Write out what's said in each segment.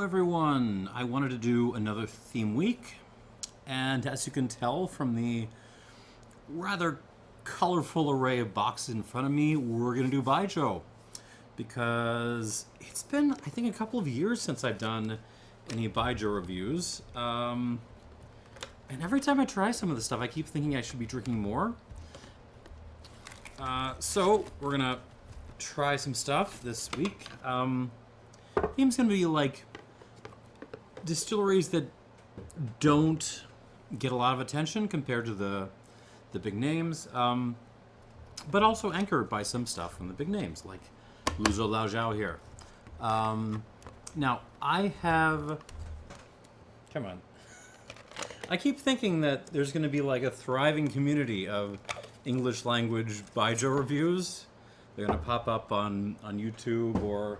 everyone! I wanted to do another theme week, and as you can tell from the rather colorful array of boxes in front of me, we're going to do Baijiu. Because it's been, I think, a couple of years since I've done any Baijiu reviews. And every time I try some of the stuff, I keep thinking I should be drinking more. So we're going to try some stuff this week. Theme's going to be like distilleries that don't get a lot of attention compared to the big names, but also anchored by some stuff from the big names, like Luzhou Laojiao here. Now, I have... Come on. I keep thinking that there's going to be like a thriving community of English language Baijiu reviews. They're going to pop up on YouTube or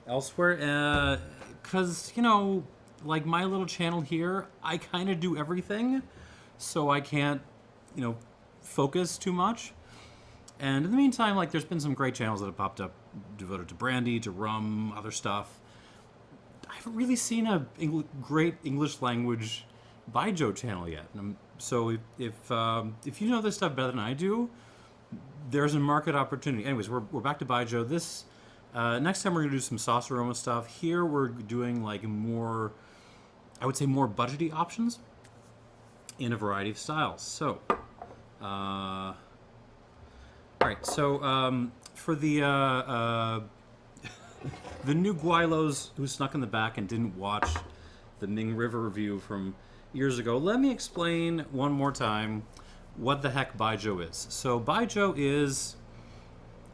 elsewhere. Because, you know, like my little channel here, I kind of do everything. So I can't, you know, focus too much. And in the meantime, like there's been some great channels that have popped up devoted to brandy, to rum, other stuff. I haven't really seen a great English language Baijiu channel yet. So if you know this stuff better than I do, there's a market opportunity. Anyways, we're back to Baijiu. This next time we're gonna do some sauce aroma stuff. Here we're doing like more, I would say more budgety options in a variety of styles. So, all right. So for the the new Guilos who snuck in the back and didn't watch the Ming River review from years ago, let me explain one more time what the heck Baijiu is. So Baijiu is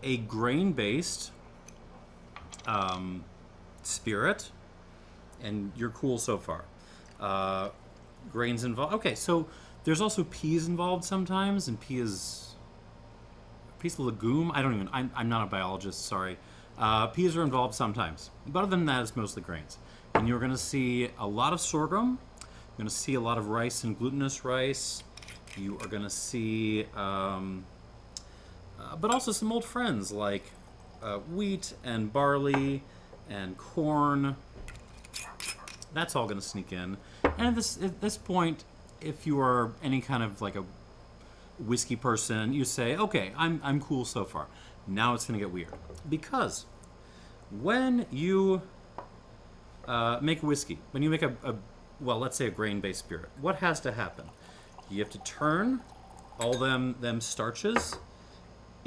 a grain-based spirit, and you're cool so far. Grains involved. Okay, so there's also peas involved sometimes, and peas a legume. I'm not a biologist. Sorry. Peas are involved sometimes, but other than that, it's mostly grains. And you're going to see a lot of sorghum. You're going to see a lot of rice and glutinous rice. You are going to see, but also some old friends like wheat and barley and corn. That's all going to sneak in. And at this point, if you are any kind of like a whiskey person, you say, okay, I'm cool so far. Now it's going to get weird. Because when you make a whiskey, when you make well, let's say a grain-based spirit, what has to happen? You have to turn all them starches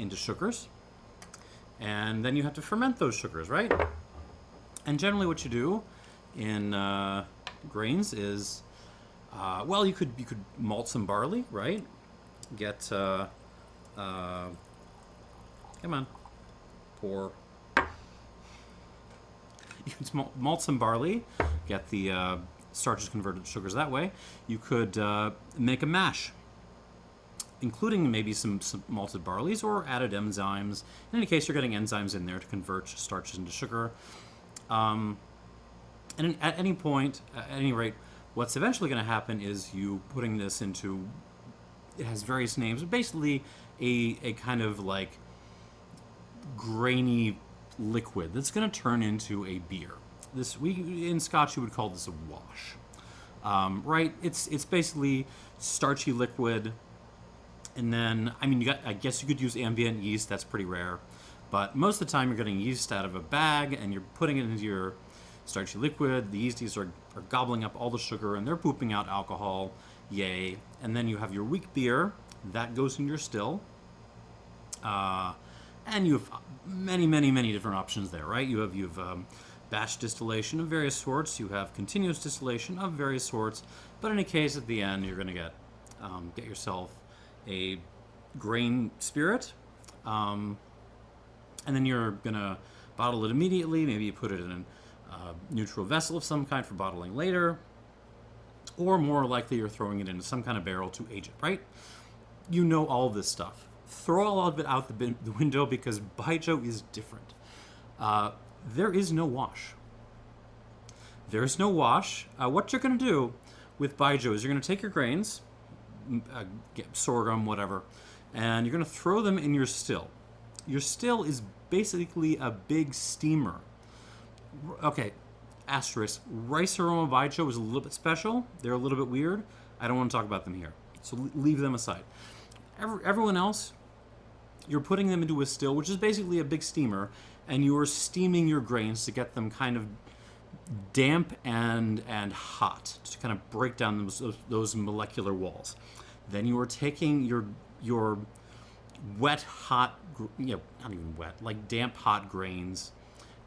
into sugars, and then you have to ferment those sugars, right? And generally what you do in grains is, well, you could malt some barley, right? Get, come on, pour. You can malt some barley, get the starches converted to sugars that way. You could make a mash, including maybe some malted barleys or added enzymes. In any case, you're getting enzymes in there to convert starches into sugar. And at any point, at any rate, what's eventually going to happen is you putting this into, it has various names, but basically a kind of like grainy liquid that's going to turn into a beer. In Scotch you would call this a wash, right? It's basically starchy liquid, and then I guess you could use ambient yeast. That's pretty rare, but most of the time you're getting yeast out of a bag and you're putting it into your starchy liquid. The yeasties are gobbling up all the sugar and they're pooping out alcohol. Yay! And then you have your weak beer that goes in your still, and you have many different options there, right? You have batch distillation of various sorts. You have continuous distillation of various sorts. But in any case, at the end, you're going to get yourself a grain spirit, and then you're going to bottle it immediately. Maybe you put it in a neutral vessel of some kind for bottling later, or more likely you're throwing it into some kind of barrel to age it, right? You know all of this stuff. Throw all of it out the window because Baijiu is different. There is no wash. There's no wash. What you're going to do with Baijiu is you're going to take your grains, get sorghum, whatever, and you're going to throw them in your still. Your still is basically a big steamer. Okay, asterisk, rice aroma Baijiu is a little bit special. They're a little bit weird. I don't want to talk about them here. So leave them aside. Everyone else, you're putting them into a still, which is basically a big steamer, and you're steaming your grains to get them kind of damp and hot to kind of break down those molecular walls. Then you are taking your wet, hot, not even wet, like damp, hot grains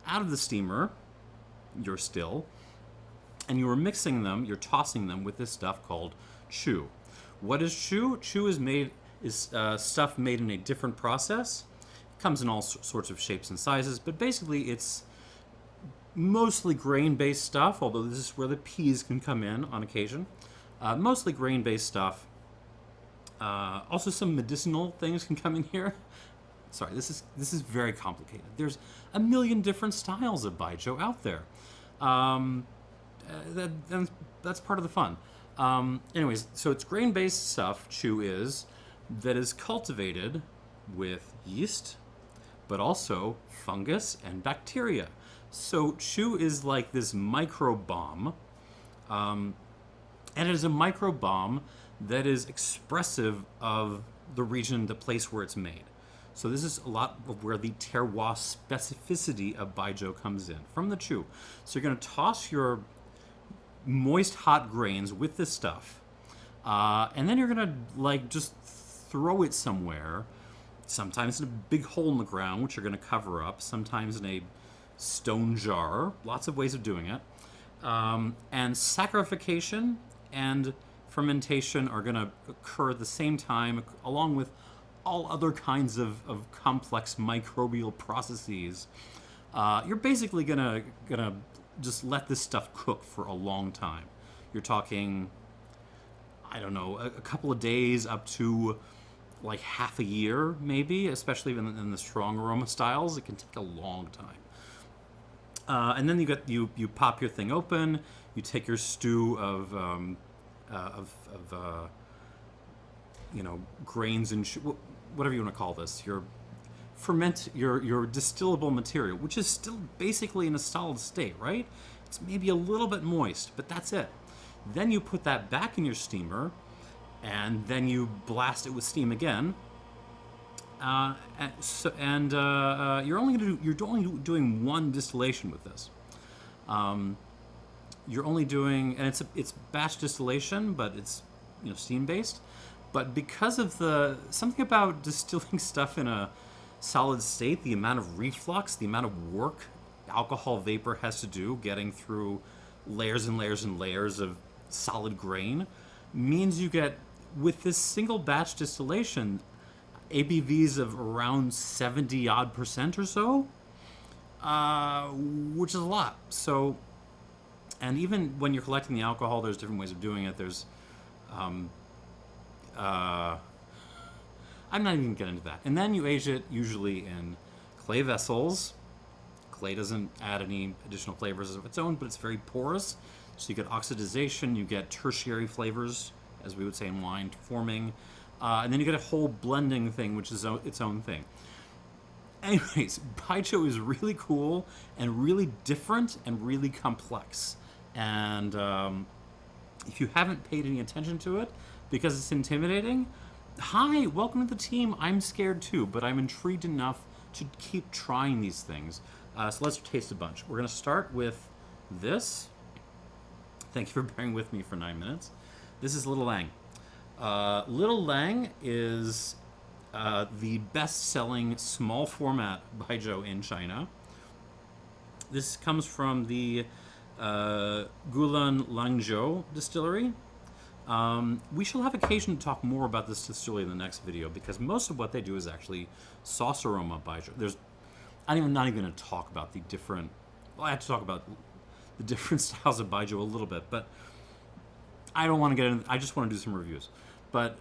out of the steamer, your still, and you are mixing them, you're tossing them with this stuff called chu. What is chu? Chu is stuff made in a different process. It comes in all sorts of shapes and sizes, but basically it's mostly grain-based stuff, although this is where the peas can come in on occasion. Mostly grain-based stuff. Also some medicinal things can come in here. Sorry, this is very complicated. There's a million different styles of Baijiu out there. That's part of the fun. Anyways, so it's grain-based stuff, chu is, that is cultivated with yeast, but also fungus and bacteria. So chu is like this microbomb, and it is a microbomb that is expressive of the region, the place where it's made. So this is a lot of where the terroir specificity of Baijiu comes in, from the chu. So you're going to toss your moist, hot grains with this stuff, and then you're going to like just throw it somewhere, sometimes in a big hole in the ground, which you're going to cover up, sometimes in a stone jar, lots of ways of doing it. And saccharification and fermentation are going to occur at the same time, along with all other kinds of complex microbial processes. You're basically gonna just let this stuff cook for a long time. You're talking, I don't know, a couple of days up to like half a year, maybe, especially in the strong aroma styles. It can take a long time. And then you pop your thing open. You take your stew of grains and whatever you want to call this. Your distillable material, which is still basically in a solid state, right? It's maybe a little bit moist, but that's it. Then you put that back in your steamer, and then you blast it with steam again. You're only doing one distillation with this. You're only doing, and it's batch distillation, but it's steam based. But because of something about distilling stuff in a solid state, the amount of reflux, the amount of work alcohol vapor has to do getting through layers and layers and layers of solid grain, means you get, with this single batch distillation, ABVs of around 70% or so, which is a lot. So, and even when you're collecting the alcohol, there's different ways of doing it. There's, I'm not even getting into that. And then you age it usually in clay vessels. Clay doesn't add any additional flavors of its own, but it's very porous. So you get oxidization, you get tertiary flavors, as we would say in wine, forming. And then you get a whole blending thing, which is its own thing. Anyways, Baijiu is really cool and really different and really complex. And if you haven't paid any attention to it because it's intimidating, hi, welcome to the team. I'm scared too, but I'm intrigued enough to keep trying these things. So let's taste a bunch. We're going to start with this. Thank you for bearing with me for 9 minutes. This is Little Lang. Little Lang is the best-selling small format Baijiu in China. This comes from the Gulin Langjiu Distillery. We shall have occasion to talk more about this distillery in the next video, because most of what they do is actually sauce aroma Baijiu. I'm not even going to talk about the different. Well, I have to talk about the different styles of Baijiu a little bit, but I don't want to get into. I just want to do some reviews. But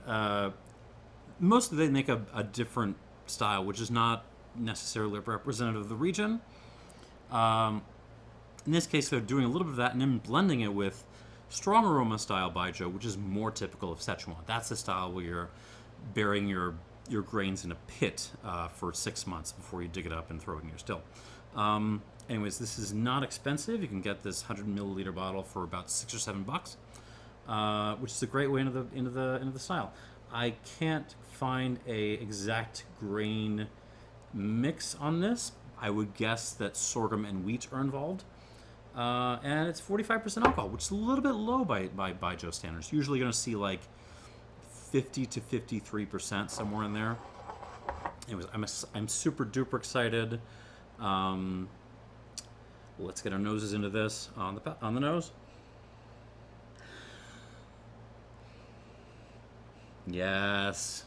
mostly they make a different style, which is not necessarily representative of the region. In this case, they're doing a little bit of that and then blending it with strong aroma style Baijiu, which is more typical of Sichuan. That's the style where you're burying your grains in a pit for 6 months before you dig it up and throw it in your still. Anyways, this is not expensive. You can get this 100 milliliter bottle for about $6 or $7, which is a great way into the style. I can't find a exact grain mix on this. I would guess that sorghum and wheat are involved, and it's 45% alcohol, which is a little bit low by Baijiu standards. Usually, going to see like 50 to 53%, somewhere in there. Anyways, I'm super duper excited. Let's get our noses into this on the nose. Yes.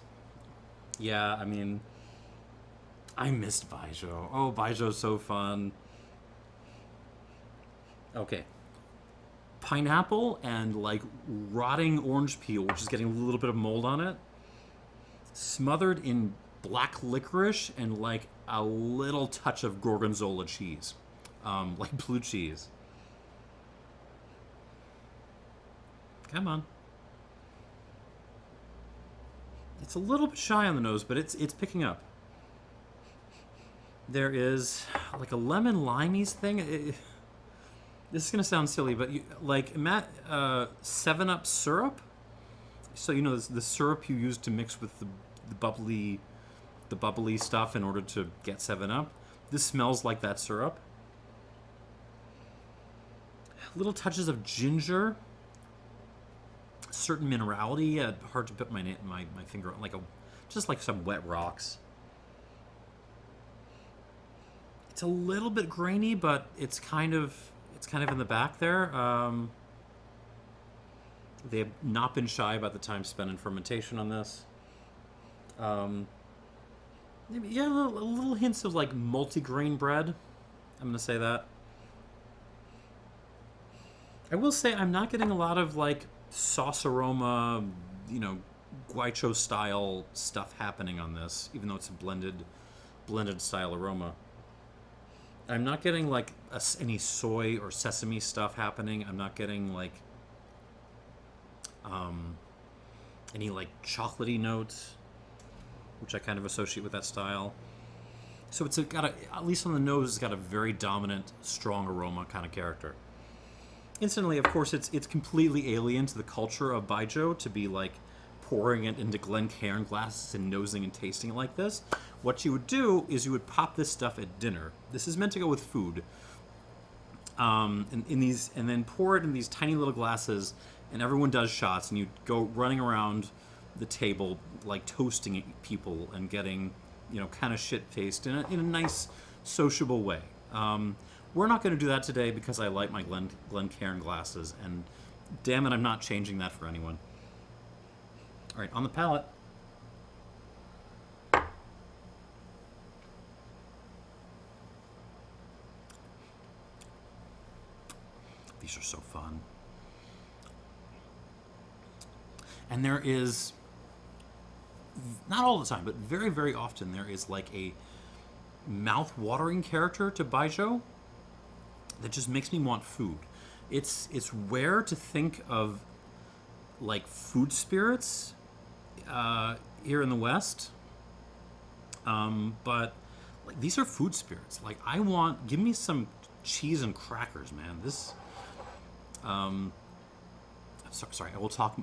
Yeah, I mean, I missed Baijiu. Oh, Baijiu is so fun. Okay. Pineapple and like rotting orange peel, which is getting a little bit of mold on it, smothered in black licorice and like a little touch of gorgonzola cheese, like blue cheese. Come on. It's a little bit shy on the nose, but it's picking up. There is like a lemon limeys thing. This is gonna sound silly, but like 7-Up syrup. So you know the syrup you use to mix with the bubbly stuff in order to get 7-Up. This smells like that syrup. Little touches of ginger. Certain minerality. Hard to put my finger on. Just like some wet rocks. It's a little bit grainy, but it's kind of in the back there. They have not been shy about the time spent in fermentation on this. Maybe, yeah, little hints of like multi-grain bread. I'm gonna say that. I will say I'm not getting a lot of like sauce aroma, guaicho style stuff happening on this, even though it's a blended style aroma. I'm not getting like any soy or sesame stuff happening. I'm not getting like any like chocolatey notes, which I kind of associate with that style. So it's at least on the nose, it's got a very dominant, strong aroma kind of character. Instantly, of course, it's completely alien to the culture of Baijiu to be like pouring it into Glencairn glasses and nosing and tasting it like this. What you would do is you would pop this stuff at dinner. This is meant to go with food. And then pour it in these tiny little glasses, and everyone does shots, and you go running around the table like toasting people and getting, kind of shit-faced in a nice, sociable way. We're not going to do that today because I like my Glencairn glasses, and damn it, I'm not changing that for anyone. All right, on the palate. These are so fun. And there is, not all the time, but very, very often, there is like a mouth-watering character to Baijiu that just makes me want food. It's rare to think of like food spirits here in the West, but like these are food spirits. Like give me some cheese and crackers, man. This, sorry, I will talk.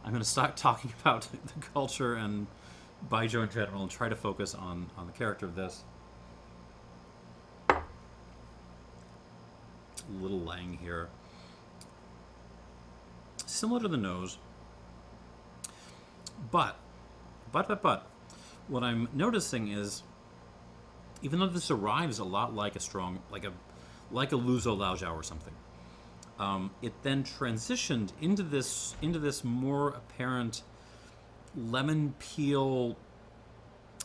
I'm going to start talking about the culture and Baijiu in general and try to focus on the character of this. Little Lang here. Similar to the nose, but what I'm noticing is, even though this arrives a lot like a Luzhou Laojiao or something, it then transitioned into this more apparent lemon peel,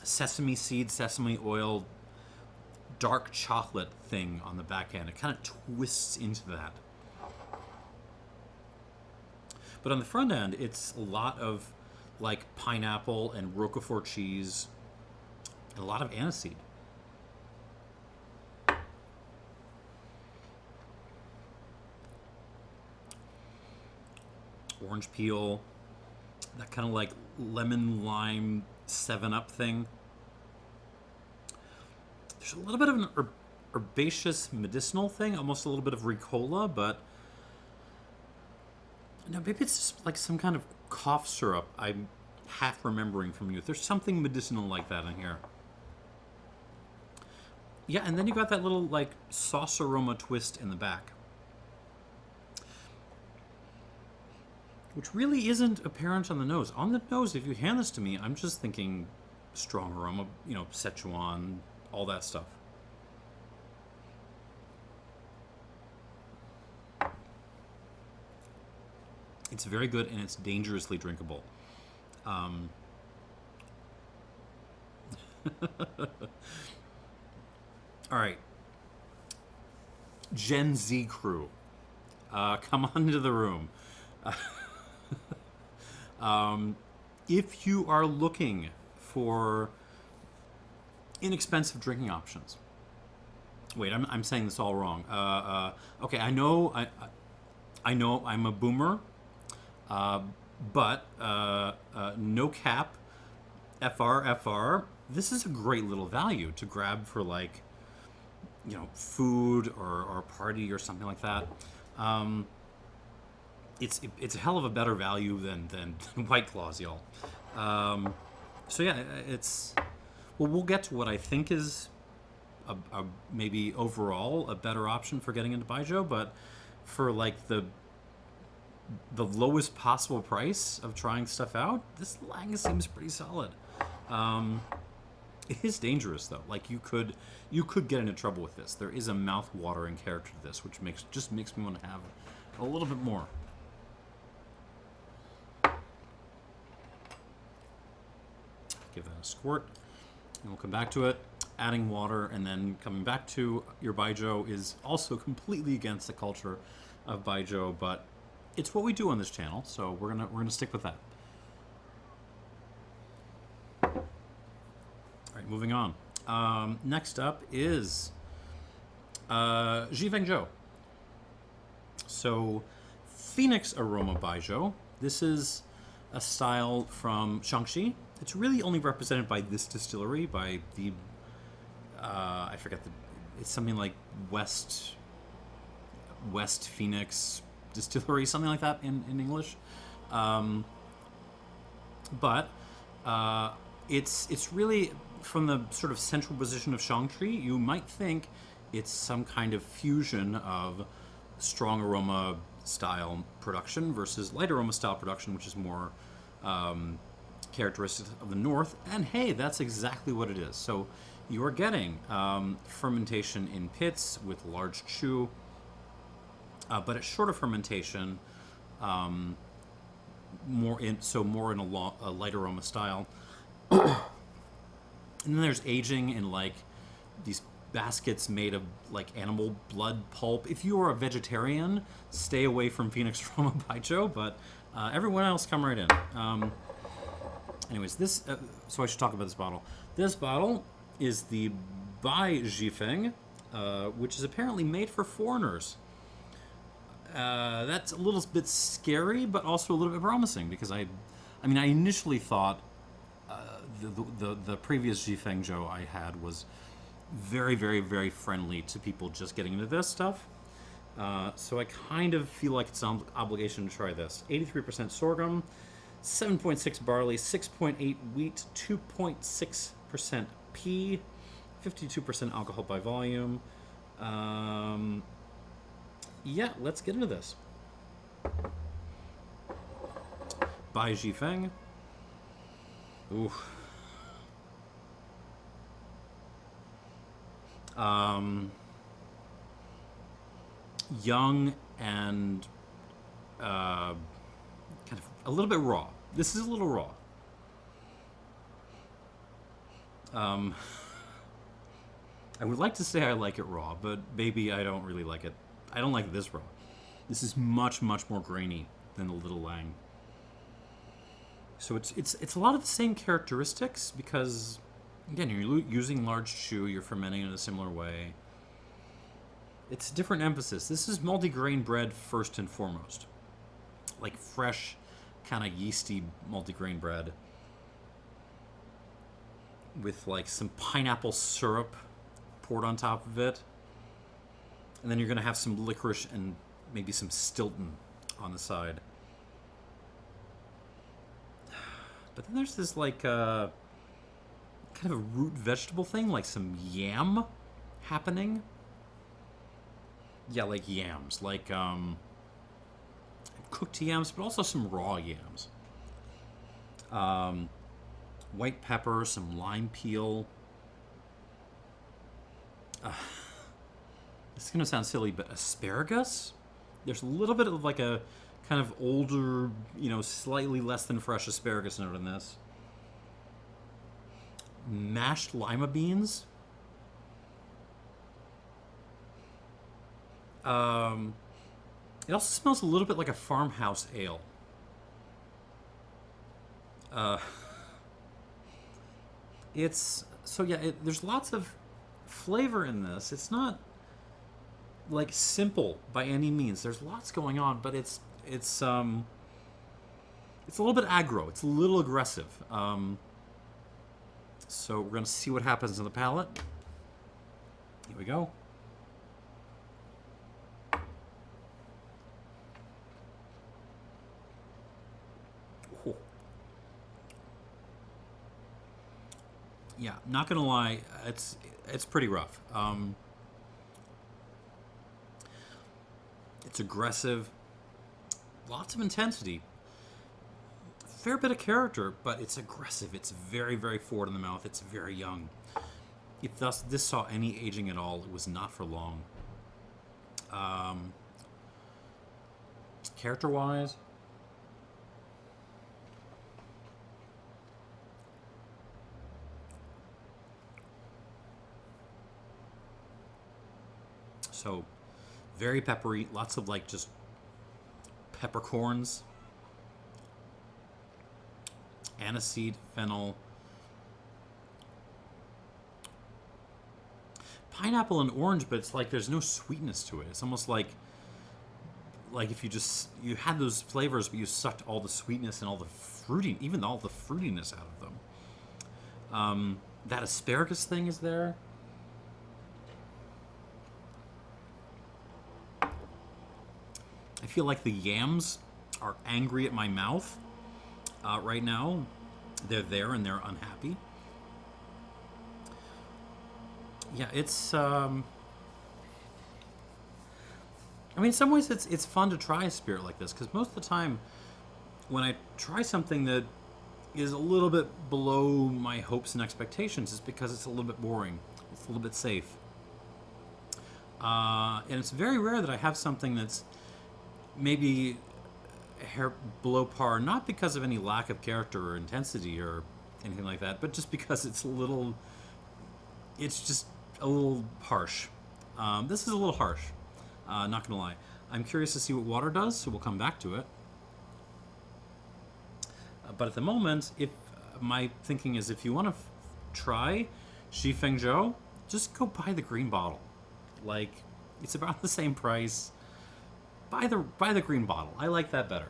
sesame seed, sesame oil, dark chocolate thing on the back end. It kind of twists into that. But on the front end, it's a lot of like pineapple and Roquefort cheese and a lot of aniseed. Orange peel, that kind of like lemon lime 7-Up thing. There's a little bit of herbaceous medicinal thing, almost a little bit of Ricola, but no, maybe it's just like some kind of cough syrup I'm half remembering from youth. There's something medicinal like that in here. Yeah, and then you got that little like sauce aroma twist in the back, which really isn't apparent on the nose. On the nose, if you hand this to me, I'm just thinking strong aroma, Sichuan, all that stuff. It's very good, and it's dangerously drinkable. All right. Gen Z crew, come on into the room. If you are looking for inexpensive drinking options, wait, I'm saying this all wrong. Okay, I know I'm a boomer, but no cap, FR. This is a great little value to grab for like, food or a party or something like that. It's a hell of a better value than White Claws, y'all. So yeah, we'll get to what I think is a maybe overall a better option for getting into Baijiu, but for like the lowest possible price of trying stuff out, this Lang seems pretty solid. It is dangerous though. Like you could get into trouble with this. There is a mouth-watering character to this, which makes me want to have a little bit more. Give that a squirt, and we'll come back to it. Adding water and then coming back to your Baijiu is also completely against the culture of Baijiu, but it's what we do on this channel, so we're gonna stick with that. All right, moving on. Next up is XiFengJiu. So, Phoenix Aroma Baijiu. This is a style from Shaanxi. It's really only represented by this distillery, by the I forget it's something like West Phoenix Distillery, something like that in English. But it's really from the sort of central position of Shaanxi. You might think it's some kind of fusion of strong aroma style production versus light aroma style production, which is more characteristic of the north. And hey, that's exactly what it is. So you are getting fermentation in pits with large chu, but it's shorter fermentation, more in a light aroma style. And then there's aging in like these baskets made of like animal blood pulp. If you are a vegetarian, stay away from Phoenix Aroma Baijiu, but everyone else come right in. Anyways, so I should talk about this bottle. This bottle is the Bai Xifeng, which is apparently made for foreigners. That's a little bit scary, but also a little bit promising, because I initially thought the previous XiFengJiu I had was very, very, very friendly to people just getting into this stuff. So I kind of feel like it's an obligation to try this. 83% sorghum, 7.6 barley, 6.8 wheat, 2.6% pea, 52% alcohol by volume. Yeah, let's get into this. Bai Xifeng. Ooh. Young and kind of a little bit raw. This is a little raw. I would like to say I like it raw, but maybe I don't really like it. I don't like this raw. This is much, much more grainy than the Little Lang. So it's a lot of the same characteristics, because again, you're using large chu, you're fermenting in a similar way. It's a different emphasis. This is multi-grain bread first and foremost. Like fresh, kind of yeasty multi-grain bread with like some pineapple syrup poured on top of it. And then you're going to have some licorice and maybe some Stilton on the side. But then there's this like kind of a root vegetable thing, like some yam happening. Yeah, like yams, like cooked yams, but also some raw yams. White pepper, some lime peel. This is going to sound silly, but asparagus? There's a little bit of like a kind of older, slightly less than fresh asparagus note in this. Mashed lima beans. It also smells a little bit like a farmhouse ale. There's lots of flavor in this. It's not like simple by any means. There's lots going on, but it's a little bit aggro. It's a little aggressive. So we're gonna see what happens in the palate. Here we go. Ooh. Yeah, not gonna lie, it's pretty rough. It's aggressive, lots of intensity, fair bit of character, but it's aggressive. It's very, very forward in the mouth. It's very young. If this saw any aging at all, it was not for long. Character-wise, so very peppery, lots of like just peppercorns, aniseed, fennel, pineapple and orange, but it's like there's no sweetness to it. It's almost like if you had those flavors, but you sucked all the sweetness and all the fruiting, even all the fruitiness out of them. That asparagus thing is there. I feel like the yams are angry at my mouth right now. They're there and they're unhappy. Yeah, it's. In some ways, it's fun to try a spirit like this, because most of the time, when I try something that is a little bit below my hopes and expectations, it's because it's a little bit boring. It's a little bit safe. And it's very rare that I have something that's maybe a hair below par, not because of any lack of character or intensity or anything like that, but just because it's just a little harsh. This is a little harsh, not gonna lie. I'm curious to see what water does, so we'll come back to it. But at the moment, my thinking is, if you want to try XiFengJiu, just go buy the green bottle. Like, it's about the same price. Buy the green bottle. I like that better.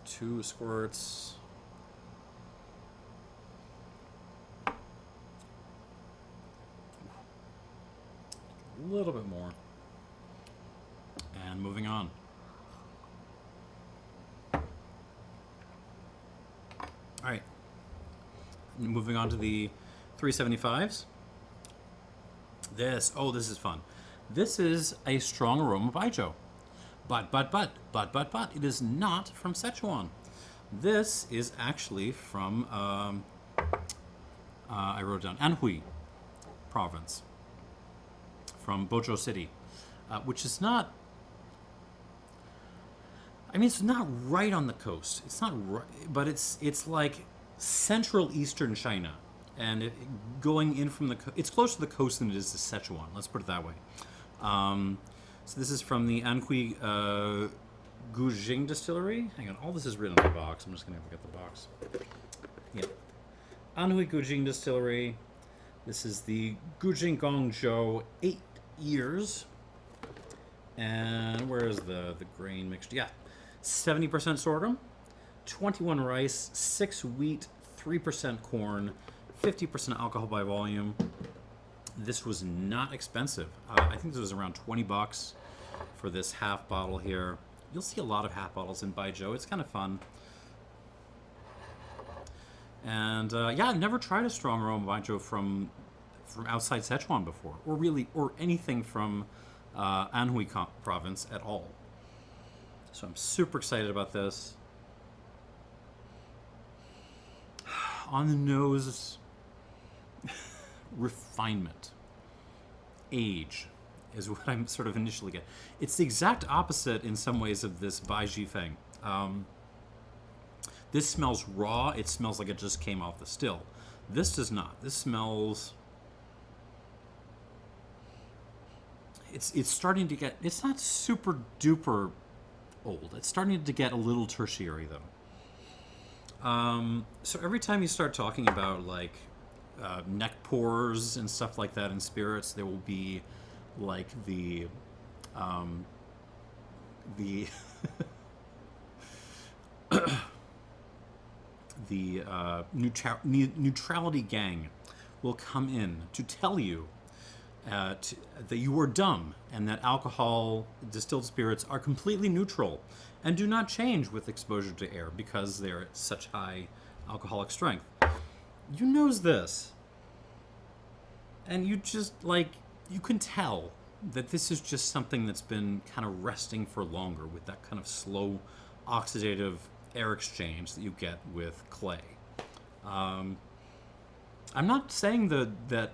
2 squirts. A little bit more. And moving on. All right. Moving on to the 375s. This is fun. This is a strong aroma Baijiu. But, it is not from Sichuan. This is actually from, I wrote down, Anhui province, from Bozhou City, which is not, it's not right on the coast. It's not right, but it's like central eastern China. And going in from it's closer to the coast than it is to Sichuan. Let's put it that way. So this is from the Anhui Gujing Distillery. Hang on, all this is written on the box. I'm just going to get the box. Yeah. Anhui Gujing Distillery. This is the Gujing Gong 8 years. And where is the grain mixture? Yeah. 70% sorghum, 21 rice, 6 wheat, 3% corn, 50% alcohol by volume. This was not expensive. I think this was around $20 for this half bottle here. You'll see a lot of half bottles in Baijiu. It's kind of fun. And yeah, I've never tried a strong aroma Baijiu from outside Sichuan before, or anything from Anhui province at all. So I'm super excited about this. On the nose, refinement, age is what I'm sort of initially getting. It's the exact opposite in some ways of this Bai Xifeng. This smells raw. It smells like it just came off the still. This does not. This smells... It's starting to get... It's not super duper old. It's starting to get a little tertiary, though. So every time you start talking about, like, neck pores and stuff like that in spirits, there will be, like, the neutrality gang will come in to tell you that you are dumb and that alcohol, distilled spirits, are completely neutral and do not change with exposure to air because they're at such high alcoholic strength. You knows this. And you just, like, you can tell that this is just something that's been kind of resting for longer with that kind of slow oxidative air exchange that you get with clay. I'm not saying that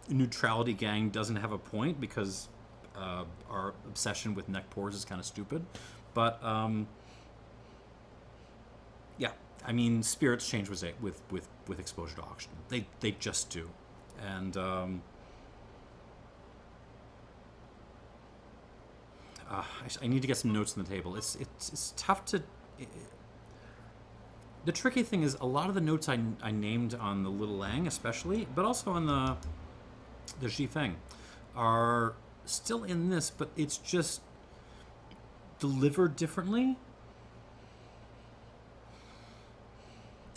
neutrality gang doesn't have a point, because our obsession with neck pores is kind of stupid. But yeah, I mean, spirits change with exposure to oxygen. They just do, and I need to get some notes on the table. It's tough to. The tricky thing is a lot of the notes I named on the Little Lang, especially, but also on the Xi Feng, are still in this, but it's just delivered differently.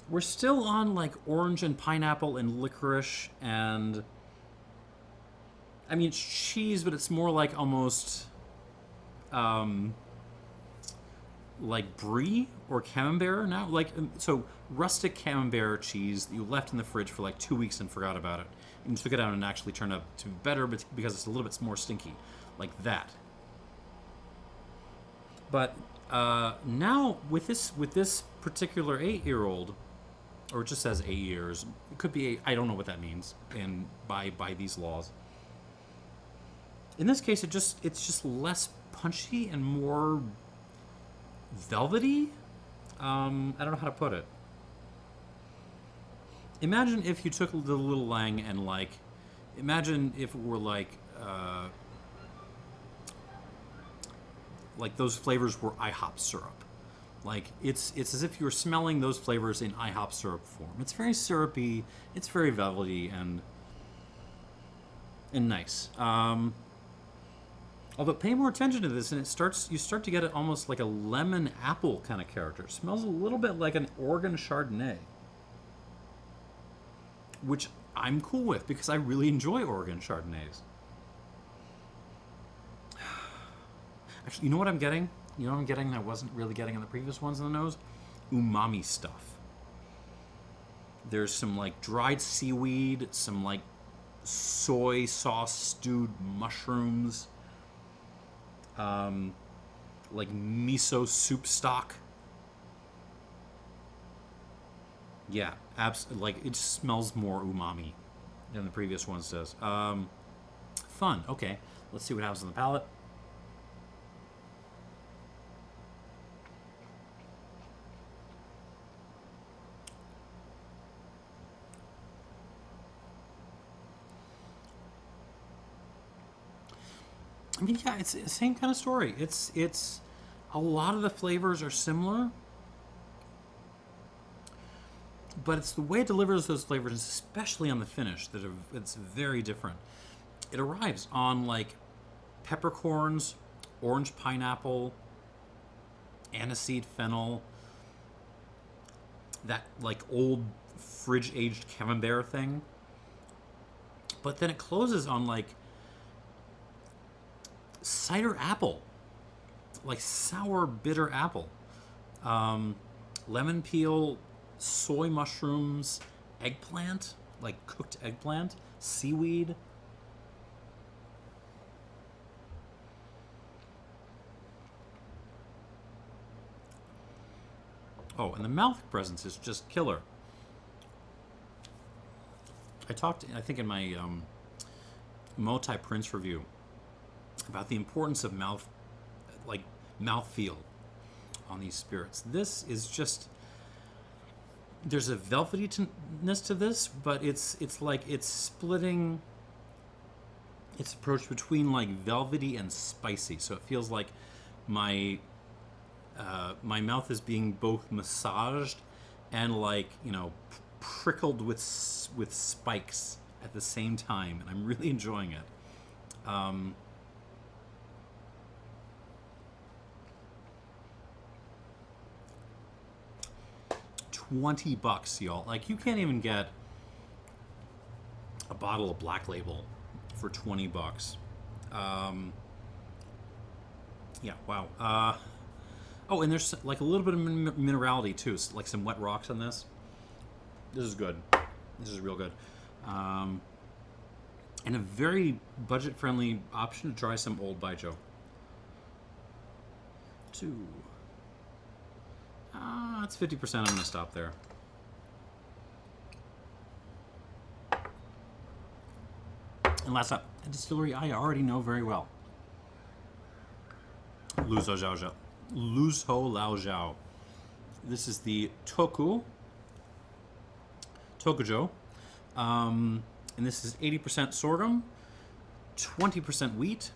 We're still on, like, orange and pineapple and licorice, and I mean, it's cheese, but it's more like almost like brie or camembert now. Like, so rustic camembert cheese that you left in the fridge for like 2 weeks and forgot about it, and you took it out and it actually turned out to be better because it's a little bit more stinky, like that. But now with this particular 8-year-old, or it just says 8 years, it could be I don't know what that means by these laws. In this case, it's just less punchy and more velvety. I don't know how to put it. Imagine if you took the Little Lang and, like, imagine if it were like those flavors were IHOP syrup. Like, it's as if you were smelling those flavors in IHOP syrup form. It's very syrupy, it's very velvety and nice. Although pay more attention to this, and you start to get it almost like a lemon apple kind of character. It smells a little bit like an Oregon Chardonnay, which I'm cool with because I really enjoy Oregon Chardonnays. Actually, you know what I'm getting? You know what I'm getting that I wasn't really getting on the previous ones in the nose? Umami stuff. There's some, like, dried seaweed, some, like, soy sauce stewed mushrooms, like miso soup stock. Yeah, like, it smells more umami than the previous ones does. Fun. Okay, let's see what happens on the palate. I mean, yeah, it's the same kind of story. It's a lot of the flavors are similar, but it's the way it delivers those flavors, especially on the finish, it's very different. It arrives on, like, peppercorns, orange pineapple, aniseed fennel, that, like, old fridge-aged camembert thing, But then it closes on like cider apple, like sour, bitter apple. Lemon peel, soy mushrooms, eggplant, like cooked eggplant, seaweed. Oh, and the mouth presence is just killer. I talked, I think, in my Motai Prince review about the importance of mouthfeel on these spirits. This is just, there's a velvetyness to this, but it's like it's splitting its approach between like velvety and spicy. So it feels like my my mouth is being both massaged and like, you know, prickled with spikes at the same time, and I'm really enjoying it. $20, y'all. Like, you can't even get a bottle of Black Label for $20. Yeah, wow. Oh, and there's like a little bit of minerality too, so like some wet rocks on this. This is good. This is real good. And a very budget-friendly option to try some old Baijiu. It's 50%. I'm going to stop there. And last up, a distillery I already know very well. Luzhou Laojiao. This is the TouQu. TouQu. And this is 80% sorghum, 20% wheat.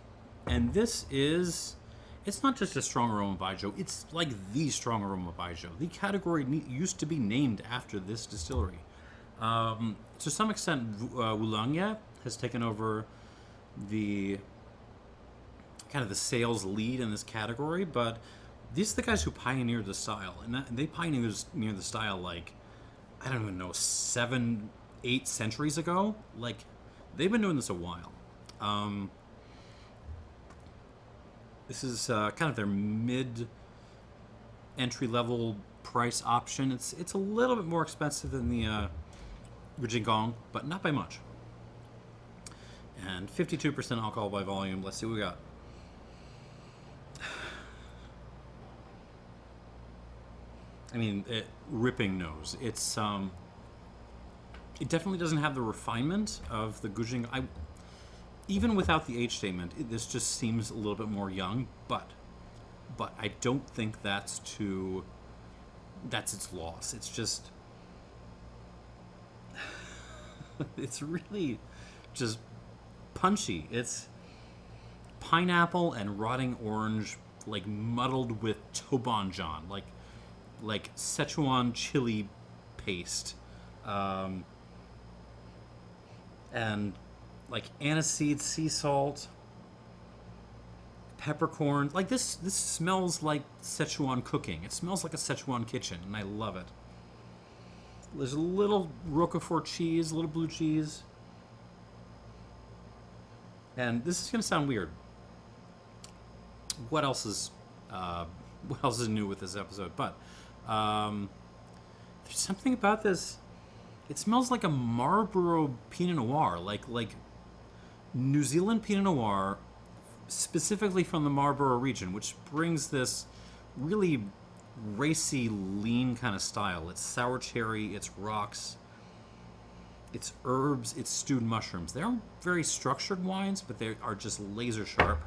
And this is, it's not just a strong aroma Baijiu, it's like the strong aroma Baijiu. The category used to be named after this distillery. To some extent, Wulangye has taken over the kind of the sales lead in this category, but these are the guys who pioneered the style, and they pioneered the style like, I don't even know, 7-8 centuries ago. Like, they've been doing this a while. This is kind of their mid entry level price option. It's a little bit more expensive than the Gujing Gong, but not by much. And 52% alcohol by volume. Let's see what we got. I mean, ripping nose. It's it definitely doesn't have the refinement of the Gujing. Even without the age statement, this just seems a little bit more young. But I don't think that's its loss. It's just it's really just punchy. It's pineapple and rotting orange, like muddled with tobanjian, like Sichuan chili paste, and like aniseed, sea salt, peppercorn. Like this smells like Sichuan cooking. It smells like a Sichuan kitchen, and I love it. There's a little Roquefort cheese, a little blue cheese. And this is gonna sound weird. What else is new with this episode? But there's something about this. It smells like a Marlborough Pinot Noir, like New Zealand Pinot Noir, specifically from the Marlborough region, which brings this really racy, lean kind of style. It's sour cherry, it's rocks, it's herbs, it's stewed mushrooms. They aren't very structured wines, but they are just laser sharp.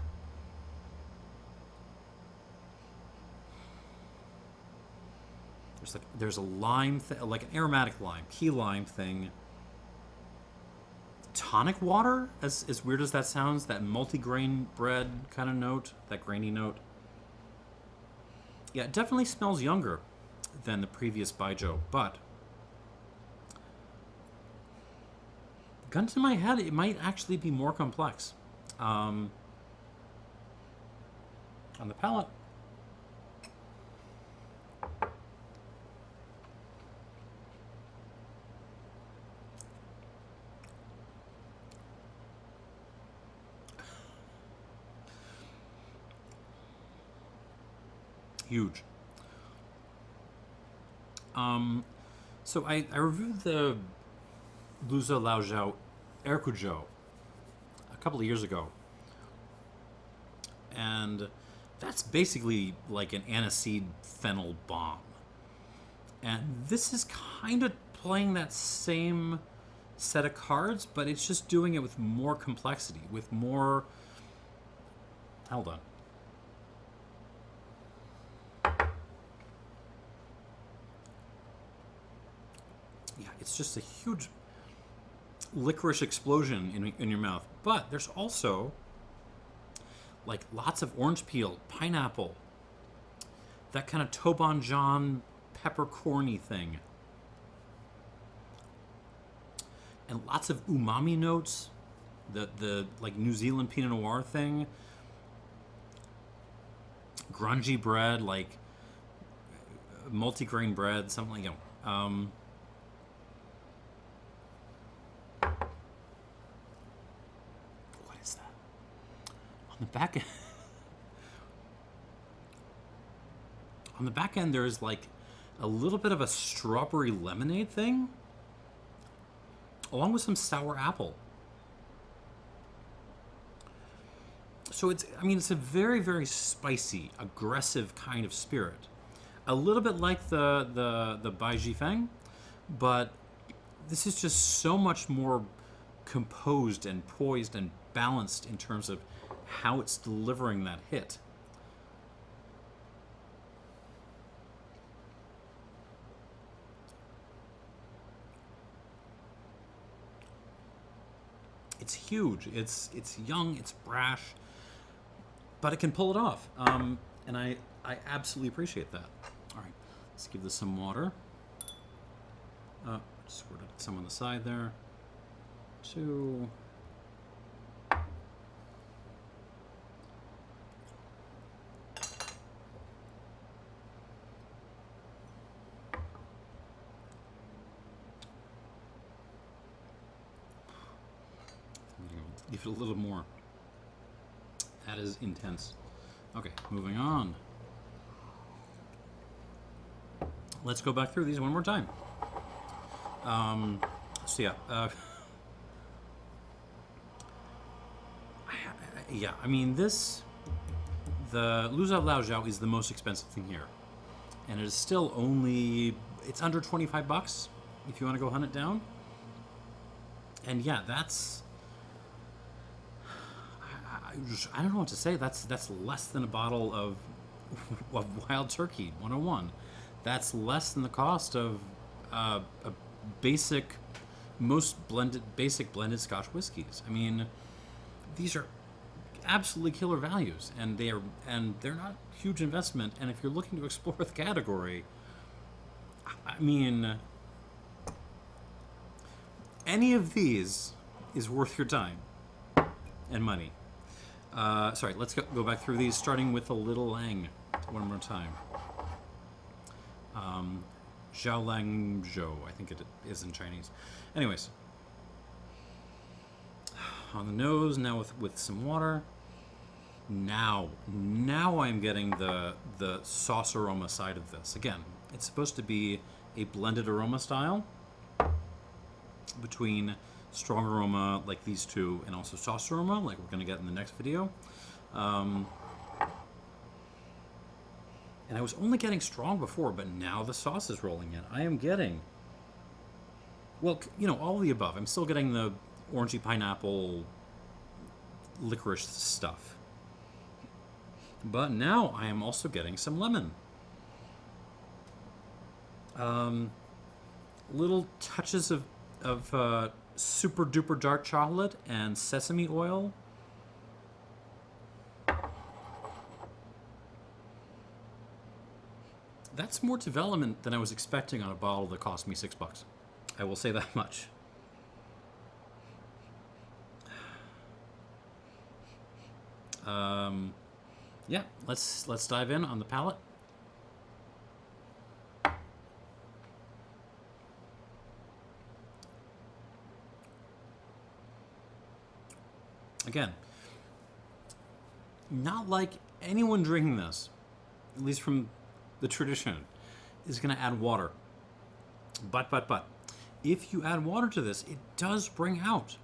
There's a lime, like an aromatic lime, key lime thing. Tonic water, as weird as that sounds, that multi-grain bread kind of note, that grainy note. Yeah, it definitely smells younger than the previous Baijiu, but gun to my head, it might actually be more complex. On the palate, Huge. So I reviewed the Luzhou Laojiao Erkuzhou a couple of years ago. And that's basically like an aniseed fennel bomb. And this is kind of playing that same set of cards, but it's just doing it with more complexity, with more... Hold on. Yeah, it's just a huge licorice explosion in your mouth. But there's also like lots of orange peel, pineapple, that kind of Tobonjan peppercorny thing. And lots of umami notes, the like New Zealand Pinot Noir thing. Grungy bread, like multigrain bread, something like, you know. What is that? On the back end, on the back end, there's like a little bit of a strawberry lemonade thing, along with some sour apple. So it's a very, very spicy, aggressive kind of spirit. A little bit like the Bai Xifeng, but this is just so much more composed and poised and balanced in terms of how it's delivering that hit. It's huge. It's young. It's brash, but it can pull it off. And I absolutely appreciate that. All right, let's give this some water. Squirted some on the side there. 2. Give it a little more. That is intense. Okay, moving on. Let's go back through these one more time. So yeah, yeah. I mean, the Luzhou Laojiao is the most expensive thing here, and it is still only, it's under $25 if you want to go hunt it down. And yeah, that's, I don't know what to say. That's less than a bottle of Wild Turkey 101. That's less than the cost of a basic blended Scotch whiskeys. I mean, these are absolutely killer values, and they're not huge investment. And if you're looking to explore the category, I mean, any of these is worth your time and money. Sorry, let's go back through these, starting with the Little Lang one more time. Zhao Lang Zhou, I think it is in Chinese. Anyways, on the nose now with some water. Now I'm getting the sauce aroma side of this. Again, it's supposed to be a blended aroma style between strong aroma like these two and also sauce aroma like we're going to get in the next video. And I was only getting strong before, but now the sauce is rolling in. I am getting, well, all of the above. I'm still getting the orangey pineapple licorice stuff. But now I am also getting some lemon. Little touches of super duper dark chocolate and sesame oil. That's more development than I was expecting on a bottle that cost me $6. I will say that much. Yeah, let's dive in on the palate. Again, not like anyone drinking this, at least from the tradition, is going to add water. But, if you add water to this, it does bring out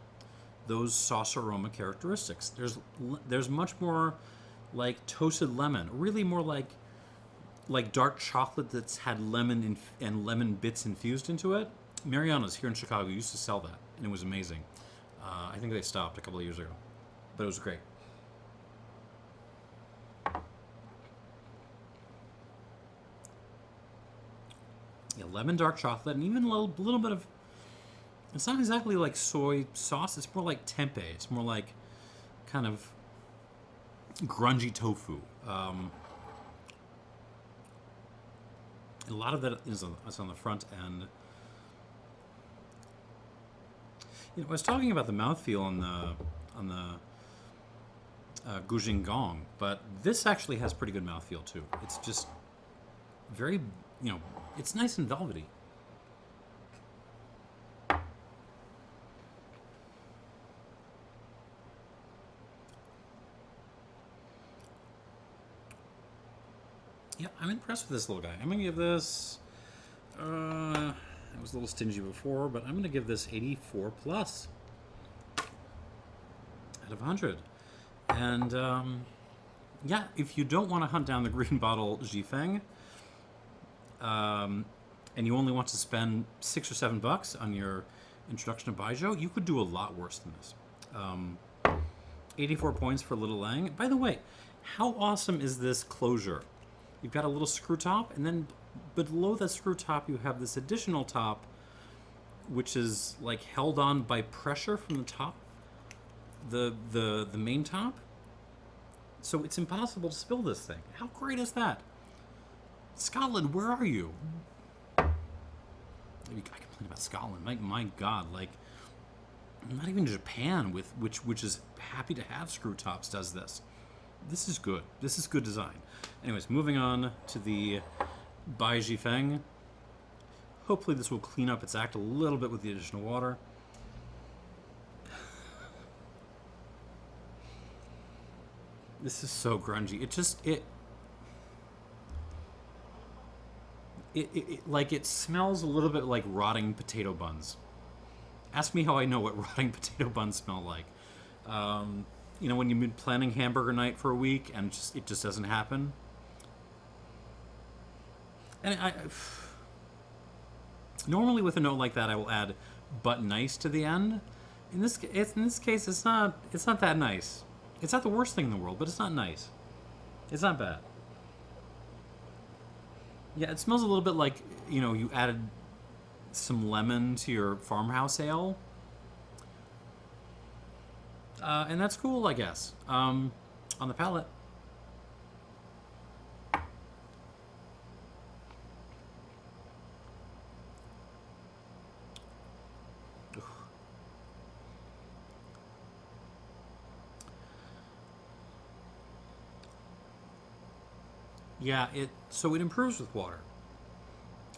those sauce aroma characteristics. There's much more like toasted lemon, really more like dark chocolate that's had lemon and lemon bits infused into it. Mariana's here in Chicago used to sell that, and it was amazing. I think they stopped a couple of years ago, but it was great. Yeah, lemon dark chocolate, and even a little bit of. It's not exactly like soy sauce. It's more like tempeh. It's more like kind of grungy tofu. A lot of that is on the front end. You know, I was talking about the mouthfeel on the Gujing Gong, but this actually has pretty good mouthfeel too. It's just very, it's nice and velvety. Yeah, I'm impressed with this little guy. I'm going to give this, I was a little stingy before, but I'm going to give this 84 plus out of 100. And, yeah, if you don't want to hunt down the green bottle Xi Feng, and you only want to spend $6 or $7 on your introduction to Baijiu, you could do a lot worse than this. 84 points for Little Lang. By the way, how awesome is this closure? You've got a little screw top, and then below that screw top you have this additional top, which is like held on by pressure from the top, the main top. So it's impossible to spill this thing. How great is that? Scotland, where are you? I complain about Scotland. My God, like not even Japan, which is happy to have screw tops, does this. This is good. This is good design. Anyways, moving on to the Bai Xifeng. Hopefully this will clean up its act a little bit with the additional water. This is so grungy. It smells a little bit like rotting potato buns. Ask me how I know what rotting potato buns smell like. When you've been planning hamburger night for a week and it just doesn't happen. And normally with a note like that, I will add "but nice" to the end. In this case, it's not that nice. It's not the worst thing in the world, but it's not nice. It's not bad. Yeah, it smells a little bit like you added some lemon to your farmhouse ale. And that's cool, I guess. On the palate. Yeah, it improves with water.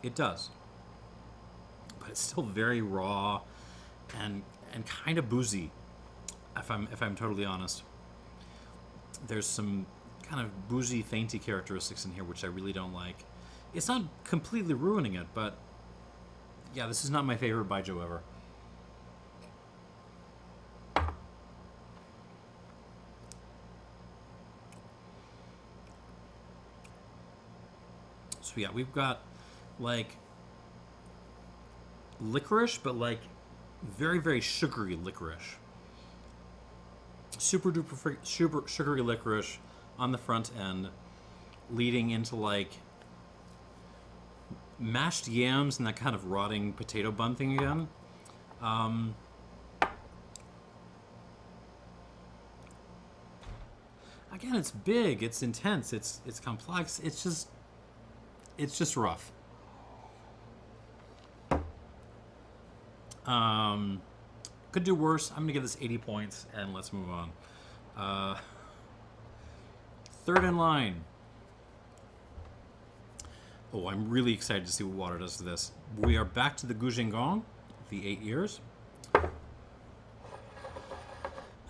It does. But it's still very raw and kind of boozy. If I'm totally honest, there's some kind of boozy, fainty characteristics in here which I really don't like. It's not completely ruining it, but yeah, this is not my favorite Baijiu ever. So yeah, we've got like licorice, but like very, very sugary licorice. Super duper super sugary licorice on the front end, leading into like mashed yams and that kind of rotting potato bun thing again. Again, it's big, it's intense, it's complex. It's just rough. Could do worse. I'm gonna give this 80 points, and let's move on. Third in line. Oh, I'm really excited to see what water does to this. We are back to the Gujing Gong, the 8 years.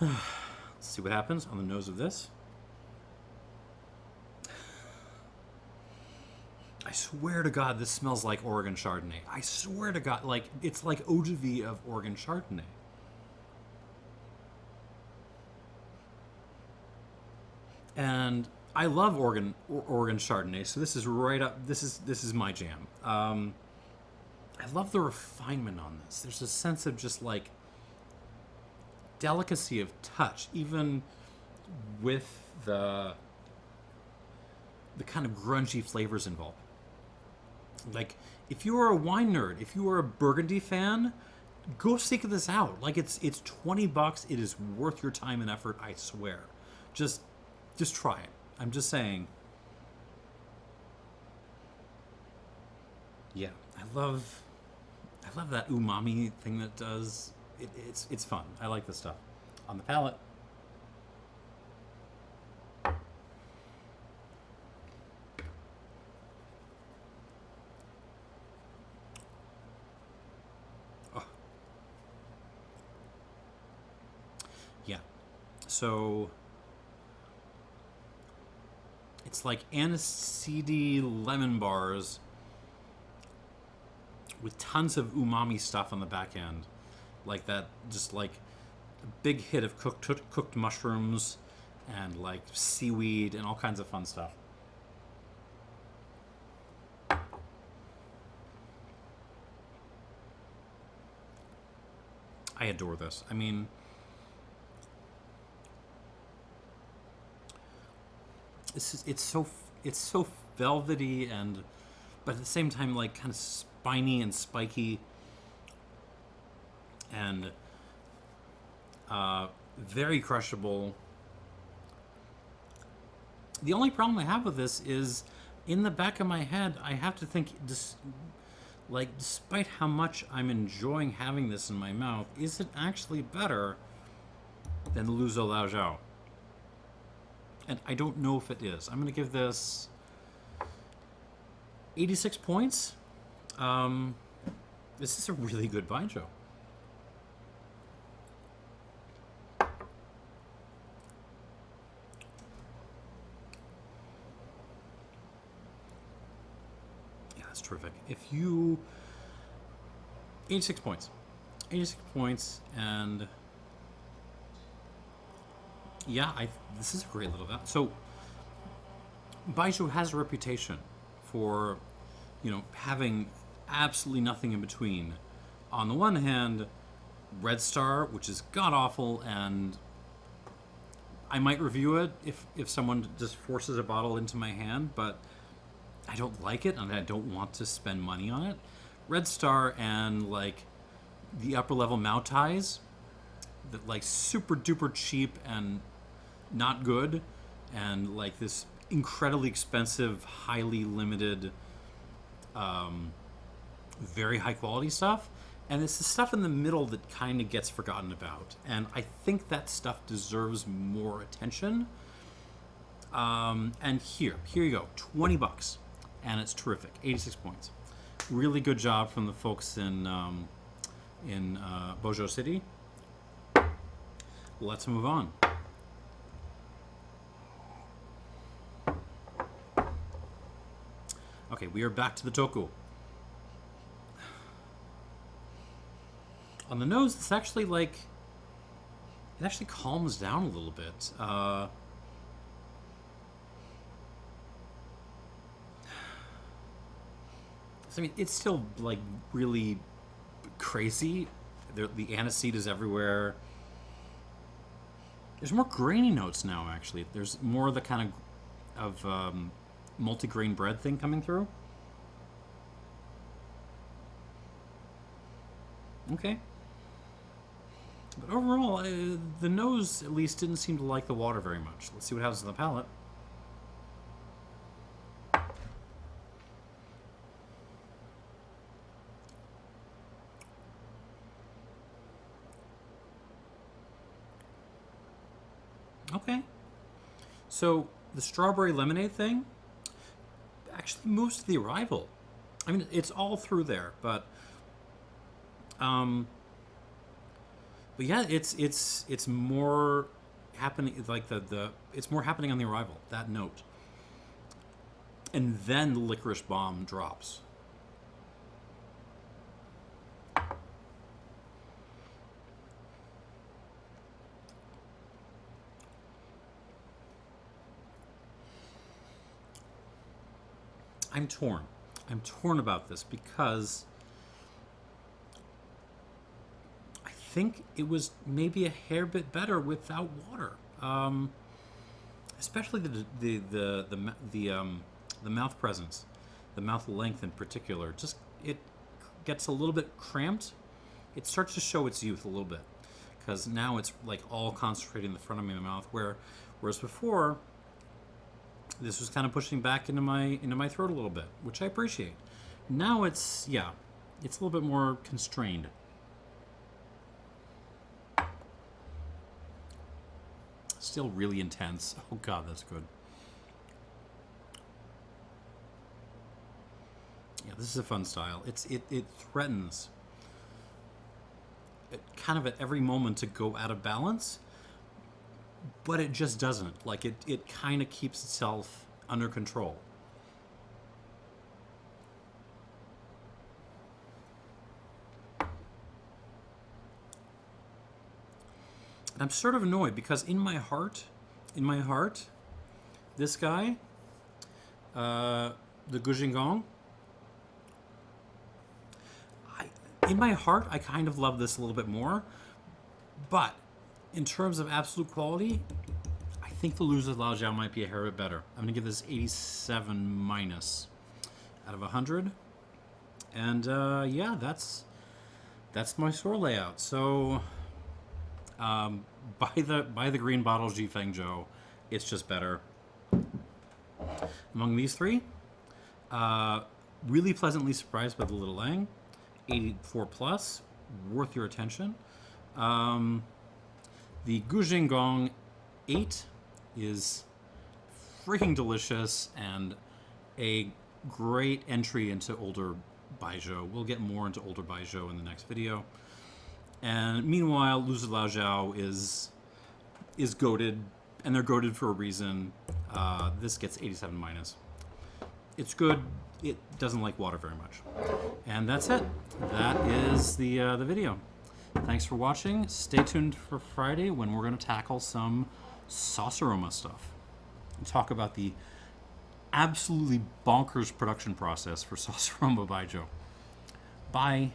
Let's see what happens on the nose of this. I swear to God, this smells like Oregon Chardonnay. I swear to God, like it's like eau de vie of Oregon Chardonnay. And I love Oregon Chardonnay, so this is right up. This is my jam. I love the refinement on this. There's a sense of just like delicacy of touch, even with the kind of grungy flavors involved. Like, if you are a wine nerd, if you are a Burgundy fan, go seek this out. Like, it's $20. It is worth your time and effort, I swear. Just try it. I'm just saying. Yeah, I love that umami thing that does. It's fun. I like this stuff. On the palate. Oh. Yeah. So it's like aniseedy lemon bars with tons of umami stuff on the back end. Like that, just like a big hit of cooked mushrooms and like seaweed and all kinds of fun stuff. I adore this. I mean, it's so velvety and, but at the same time like kind of spiny and spiky and very crushable. The only problem I have with this is in the back of my head I have to think despite how much I'm enjoying having this in my mouth, is it actually better than Luzhou Laojiao? And I don't know if it is. I'm going to give this 86 points. This is a really good Baijiu. Yeah, that's terrific. 86 points. 86 points, and yeah, this is a great little bit. So, Baijiu has a reputation for, having absolutely nothing in between. On the one hand, Red Star, which is god awful, and I might review it if someone just forces a bottle into my hand, but I don't like it and I don't want to spend money on it. Red Star and like the upper level Mautais, that like super duper cheap and not good, and like this incredibly expensive, highly limited, very high quality stuff, and it's the stuff in the middle that kind of gets forgotten about, and I think that stuff deserves more attention. And here you go, $20, and it's terrific. 86 points. Really good job from the folks in Bozhou City. Let's move on. Okay, we are back to the TouQu. On the nose, it's actually like, it actually calms down a little bit. I mean, it's still like really crazy. The aniseed is everywhere. There's more grainy notes now, actually. There's more of the kind of multi-grain bread thing coming through. Okay. But overall, the nose at least didn't seem to like the water very much. Let's see what happens in the palate. Okay. So the strawberry lemonade thing actually moves to the arrival. I mean, it's all through there, but yeah, it's more happening, like it's more happening on the arrival, that note. and then the licorice bomb drops. I'm torn. I'm torn about this because I think it was maybe a hair bit better without water. Especially the mouth presence, the mouth length in particular. Just it gets a little bit cramped. It starts to show its youth a little bit because now it's like all concentrated in the front of my mouth. Whereas before, this was kind of pushing back into my throat a little bit, which I appreciate. Now it's a little bit more constrained. Still really intense. Oh God, that's good. Yeah, this is a fun style. It threatens kind of at every moment to go out of balance, but it just doesn't. Like it kind of keeps itself under control. And I'm sort of annoyed because in my heart, this guy, the Gujing Gong, in my heart, I kind of love this a little bit more. But in terms of absolute quality, I think the Luzhou Laojiao might be a hair bit better. I'm going to give this 87 minus out of 100. And yeah, that's my store layout. So buy the green bottle XiFengJiu. It's just better. Among these three, really pleasantly surprised by the Little Lang. 84 plus, worth your attention. The Gujing Gong 8 is freaking delicious and a great entry into older Baijiu. We'll get more into older Baijiu in the next video. And meanwhile, Luzhou Laojiao is goated, and they're goated for a reason. This gets 87 minus. It's good. It doesn't like water very much. And that's it. That is the video. Thanks for watching. Stay tuned for Friday when we're going to tackle some sauce aroma stuff and talk about the absolutely bonkers production process for sauce aroma Baijiu. Bye.